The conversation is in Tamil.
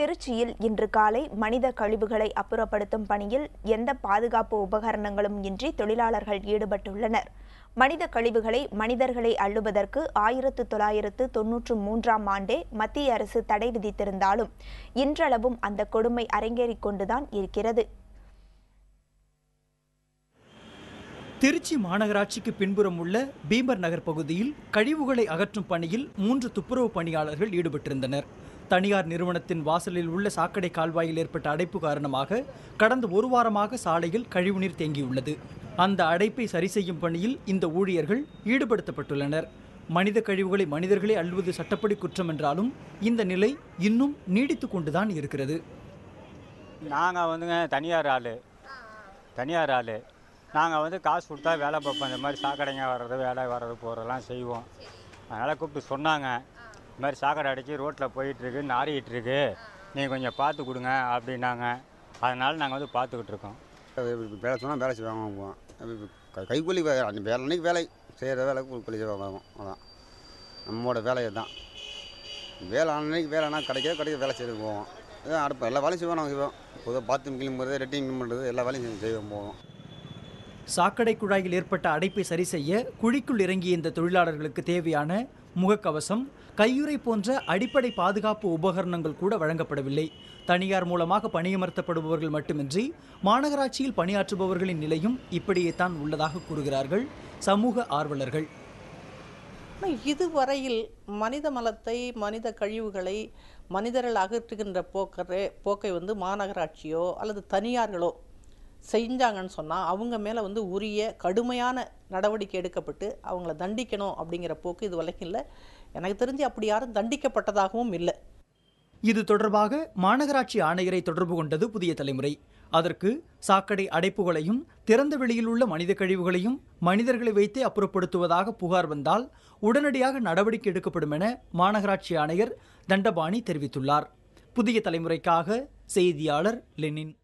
திருச்சியில் இன்று காலை மனித கழிவுகளை அப்புறப்படுத்தும் பணியில் எந்த பாதுகாப்பு உபகரணங்களும் இன்றி தொழிலாளர்கள் ஈடுபட்டுள்ளனர். மனித கழிவுகளை மனிதர்களை அள்ளுவதற்கு 1993ஆம் ஆண்டே மத்திய அரசு தடை விதித்திருந்தாலும் இன்றளவும் அந்த கொடுமை அரங்கேறிக் கொண்டுதான் இருக்கிறது. திருச்சி மாநகராட்சிக்கு பின்புறம் உள்ள பீமர் நகர் பகுதியில் கழிவுகளை அகற்றும் பணியில் 3 துப்புரவு பணியாளர்கள் ஈடுபட்டிருந்தனர். தனியார் நிறுவனத்தின் வாசலில் உள்ள சாக்கடை கால்வாயில் ஏற்பட்ட அடைப்பு காரணமாக கடந்த ஒரு வாரமாக சாலையில் கழிவுநீர் தேங்கியுள்ளது. அந்த அடைப்பை சரி செய்யும் பணியில் இந்த ஊழியர்கள் ஈடுபடுத்தப்பட்டுள்ளனர். மனித கழிவுகளை மனிதர்களே அள்ளுவது சட்டப்படி குற்றம் என்றாலும் இந்த நிலை இன்னும் நீடித்து கொண்டுதான் இருக்கிறது. நாங்கள் தனியார் ஆள் நாங்கள் காசு கொடுத்தா வேலை பார்ப்போம். இந்த மாதிரி சாக்கடைங்க வர்றது வேலை வர்றது போகிறதெல்லாம் செய்வோம். அதனால் கூப்பிட்டு சொன்னாங்க, இந்த மாதிரி சாக்கடை அடித்து ரோட்டில் போயிட்டுருக்கு, நாறிகிட்ருக்கு, நீங்கள் கொஞ்சம் பார்த்து கொடுங்க அப்படின்னாங்க. அதனால் நாங்கள் பார்த்துக்கிட்டு இருக்கோம். வேலை சொன்னால் வேலை செய்வாங்க. கைக்கூலி வேலை அன்றைக்கி வேலை செய்கிற வேலை கூலி செய்வாங்க. அதான் நம்மளோட வேலையை தான். வேலை அன்றைக்கி வேலைனா கிடைக்க வேலை செய்து போவோம். இதான் அடுப்போம், எல்லா வேலையும் செய்வோம். நாங்கள் செய்வோம். பொதுவாக பாத்ரூம் கிளீன் பண்ணுறது, ரெட்டிங் கிளீன் பண்ணுறது, எல்லா வேலையும் செய்வோம் போவோம். சாக்கடை குழாயில் ஏற்பட்ட அடைப்பை சரி செய்ய குழிக்குள் இறங்கிய இந்த தொழிலாளர்களுக்கு தேவையான முகக்கவசம், கையுறை போன்ற அடிப்படை பாதுகாப்பு உபகரணங்கள் கூட வழங்கப்படவில்லை. தனியார் மூலமாக பணியமர்த்தப்படுபவர்கள் மட்டுமின்றி மாநகராட்சியில் பணியாற்றுபவர்களின் நிலையும் இப்படியே தான் உள்ளதாக கூறுகிறார்கள் சமூக ஆர்வலர்கள். இதுவரையில் மனித மலத்தை, மனித கழிவுகளை மனிதர்கள் அகற்றுகின்ற போக்கை மாநகராட்சியோ அல்லது தனியார்களோ செஞ்சாங்கன்னு சொன்னால் அவங்க மேலே உரிய கடுமையான நடவடிக்கை எடுக்கப்பட்டு அவங்கள தண்டிக்கணும் அப்படிங்கிற போக்கு இது வரைக்கும் இல்லை. எனக்கு தெரிஞ்சு அப்படி யாரும் தண்டிக்கப்பட்டதாகவும் இல்லை. இது தொடர்பாக மாநகராட்சி ஆணையரை தொடர்பு கொண்டது புதிய தலைமுறை. அதற்கு சாக்கடை அடைப்புகளையும் திறந்த வெளியில் உள்ள மனித கழிவுகளையும் மனிதர்களை வைத்தே அப்புறப்படுத்துவதாக புகார் வந்தால் உடனடியாக நடவடிக்கை எடுக்கப்படும் என மாநகராட்சி ஆணையர் தண்டபாணி தெரிவித்துள்ளார். புதிய தலைமுறைக்காக செய்தியாளர் லெனின்.